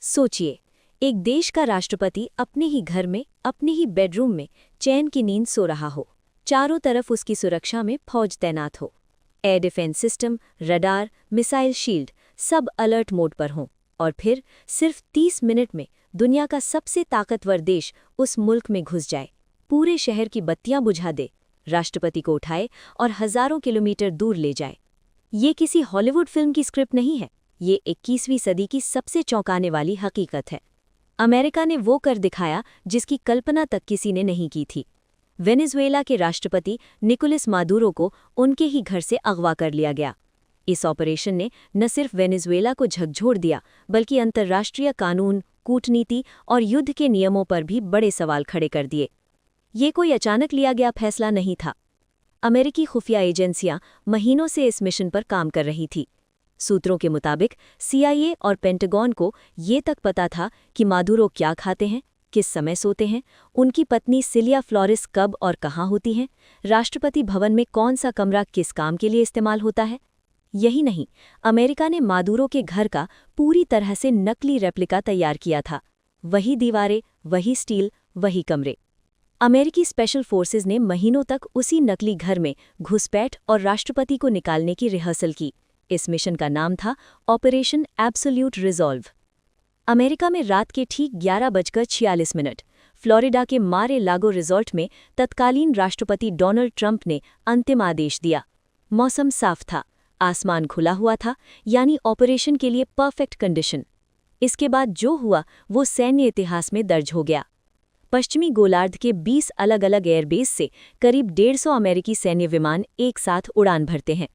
सोचिए, एक देश का राष्ट्रपति अपने ही घर में, अपने ही बेडरूम में चैन की नींद सो रहा हो। चारों तरफ उसकी सुरक्षा में फौज तैनात हो। Air defence system, radar, missile shield सब अलर्ट मोड पर हों। और फिर सिर्फ 30 मिनट में दुनिया का सबसे ताकतवर देश उस मुल्क में घुस जाए, पूरे शहर की बत्तियां बुझा दे, राष्ट्रपति को उठाए और हजारों किलोमीटर दूर ले जाए। ये किसी हॉलीवुड फिल्म की स्क्रिप्ट नहीं है, ये 21वीं सदी की सबसे चौंकाने वाली हकीकत है। अमेरिका ने वो कर दिखाया जिसकी कल्पना तक किसी ने नहीं की थी। वेनेजुएला के राष्ट्रपति निकोलस मादुरो को उनके ही घर से अगवा कर लिया गया। इस ऑपरेशन ने न सिर्फ वेनेजुएला को झकझोर दिया, बल्कि अंतर्राष्ट्रीय कानून, कूटनीति और युद्ध के नियमों पर भी बड़े सवाल खड़े कर दिए। ये कोई अचानक लिया गया फैसला नहीं था। अमेरिकी खुफिया एजेंसियां महीनों से इस मिशन पर काम कर रही थी। सूत्रों के मुताबिक CIA और पेंटागन को ये तक पता था कि मादुरो क्या खाते हैं, किस समय सोते हैं, उनकी पत्नी सिलिया फ्लोरेस कब और कहाँ होती हैं, राष्ट्रपति भवन में कौन सा कमरा किस काम के लिए इस्तेमाल होता है। यही नहीं, अमेरिका ने मादुरो के घर का पूरी तरह से नकली रेप्लिका तैयार किया था। वही दीवारें, वही स्टील, वही कमरे। अमेरिकी स्पेशल फोर्सेज ने महीनों तक उसी नकली घर में घुसपैठ और राष्ट्रपति को निकालने की रिहर्सल की। इस मिशन का नाम था ऑपरेशन एब्सोल्यूट रिजॉल्व। अमेरिका में रात के ठीक 11:46 फ्लोरिडा के मार-ए-लागो रिजॉर्ट में तत्कालीन राष्ट्रपति डोनाल्ड ट्रंप ने अंतिम आदेश दिया। मौसम साफ था, आसमान खुला हुआ था, यानी ऑपरेशन के लिए परफेक्ट कंडीशन। इसके बाद जो हुआ वो सैन्य इतिहास में दर्ज हो गया। पश्चिमी गोलार्ध के 20 अलग-अलग एयरबेस से करीब 150 अमेरिकी सैन्य विमान एक साथ उड़ान भरते हैं।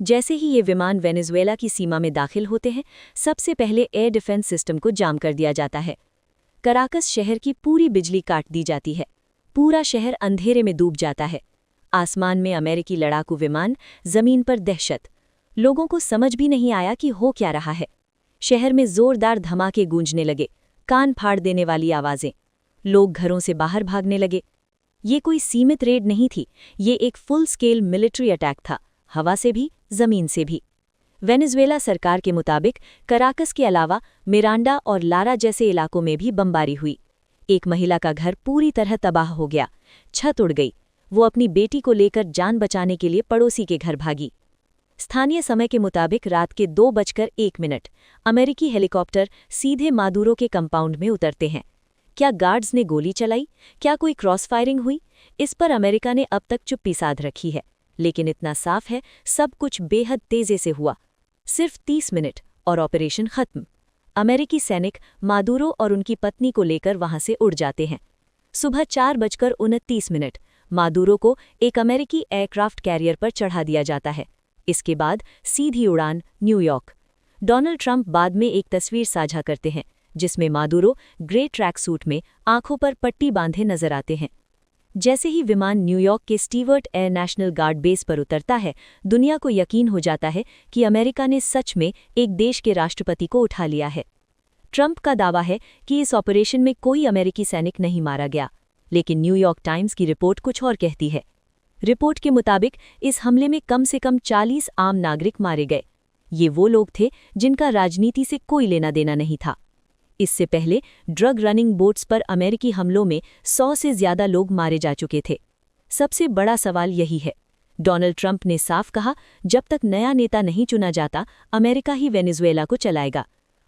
जैसे ही ये विमान वेनेजुएला की सीमा में दाखिल होते हैं, सबसे पहले एयर डिफेंस सिस्टम को जाम कर दिया जाता है। कराकस शहर की पूरी बिजली काट दी जाती है। पूरा शहर अंधेरे में डूब जाता है। आसमान में अमेरिकी लड़ाकू विमान, जमीन पर दहशत। लोगों को समझ भी नहीं आया कि हो क्या रहा है। शहर में जोरदार धमाके गूंजने लगे, कान फाड़ देने वाली आवाजें। लोग घरों से बाहर भागने लगे। ये कोई सीमित रेड नहीं थी, ये एक फुल स्केल मिलिट्री अटैक था, हवा से भी, जमीन से भी। वेनेजुएला सरकार के मुताबिक कराकस के अलावा मिरांडा और लारा जैसे इलाकों में भी बमबारी हुई। एक महिला का घर पूरी तरह तबाह हो गया, छत उड़ गई। वो अपनी बेटी को लेकर जान बचाने के लिए पड़ोसी के घर भागी। स्थानीय समय के मुताबिक रात के 2:01 अमेरिकी हेलीकॉप्टर सीधे मादुरो के कंपाउंड में उतरते हैं। क्या गार्ड्स ने गोली चलाई? क्या कोई क्रॉस फायरिंग हुई? इस पर अमेरिका ने अब तक चुप्पी साध रखी है, लेकिन इतना साफ है, सब कुछ बेहद तेजी से हुआ। सिर्फ 30 मिनट और ऑपरेशन खत्म। अमेरिकी सैनिक मादुरो और उनकी पत्नी को लेकर वहां से उड़ जाते हैं। सुबह 4:29 मादुरो को एक अमेरिकी एयरक्राफ्ट कैरियर पर चढ़ा दिया जाता है। इसके बाद सीधी उड़ान न्यूयॉर्क। डोनाल्ड ट्रंप बाद में एक तस्वीर साझा करते हैं, जिसमें मादुरो ग्रे ट्रैक सूट में आंखों पर पट्टी बांधे नजर आते हैं। जैसे ही विमान न्यूयॉर्क के Stewart air national guard base पर उतरता है, दुनिया को यकीन हो जाता है कि अमेरिका ने सच में एक देश के राष्ट्रपति को उठा लिया है। ट्रंप का दावा है कि इस ऑपरेशन में कोई अमेरिकी सैनिक नहीं मारा गया, लेकिन न्यूयॉर्क टाइम्स की रिपोर्ट कुछ और कहती है। रिपोर्ट के मुताबिक इस हमले में कम से कम 40 आम नागरिक मारे गए। ये वो लोग थे जिनका राजनीति से कोई लेना देना नहीं था। इससे पहले ड्रग रनिंग बोट्स पर अमेरिकी हमलों में 100 से ज्यादा लोग मारे जा चुके थे। सबसे बड़ा सवाल यही है। डोनाल्ड ट्रंप ने साफ कहा, जब तक नया नेता नहीं चुना जाता, अमेरिका ही वेनेजुएला को चलाएगा।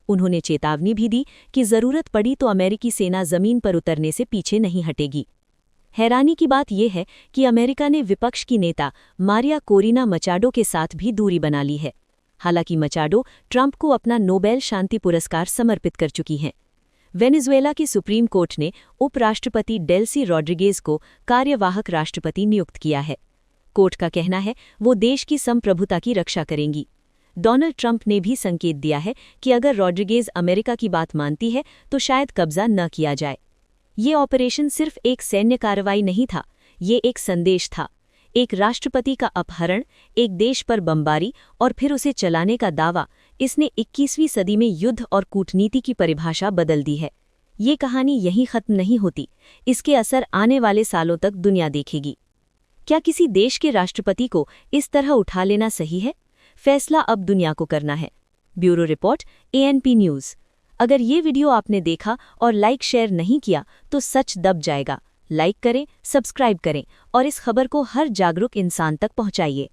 उन्होंने चेतावनी भी दी कि जरूरत पड़ी तो अमेरिकी सेना जमीन पर उतरने से पीछे नहीं हटेगी। हैरानी की बात यह है कि अमेरिका ने विपक्ष की नेता मारिया कोरिना मचाडो के साथ भी दूरी बना ली है। हालांकि मचाडो ट्रंप को अपना नोबेल शांति पुरस्कार समर्पित कर चुकी हैं। वेनेजुएला की सुप्रीम कोर्ट ने उपराष्ट्रपति डेल्सी रॉड्रिगेज को कार्यवाहक राष्ट्रपति नियुक्त किया है। कोर्ट का कहना है वो देश की संप्रभुता की रक्षा करेंगी। डोनाल्ड ट्रंप ने भी संकेत दिया है कि अगर रॉड्रिगेज अमेरिका की बात मानती है तो शायद कब्जा न किया जाए। ये ऑपरेशन सिर्फ एक सैन्य कार्रवाई नहीं था, ये एक संदेश था। एक राष्ट्रपति का अपहरण, एक देश पर बमबारी और फिर उसे चलाने का दावा, इसने 21वीं सदी में युद्ध और कूटनीति की परिभाषा बदल दी है। ये कहानी यहीं खत्म नहीं होती, इसके असर आने वाले सालों तक दुनिया देखेगी। क्या किसी देश के राष्ट्रपति को इस तरह उठा लेना सही है? फैसला अब दुनिया को करना है। Bureau report, ANP news. अगर ये वीडियो आपने देखा और लाइक शेयर नहीं किया तो सच दब जाएगा। लाइक करें, सब्सक्राइब करें और इस खबर को हर जागरूक इंसान तक पहुंचाइए।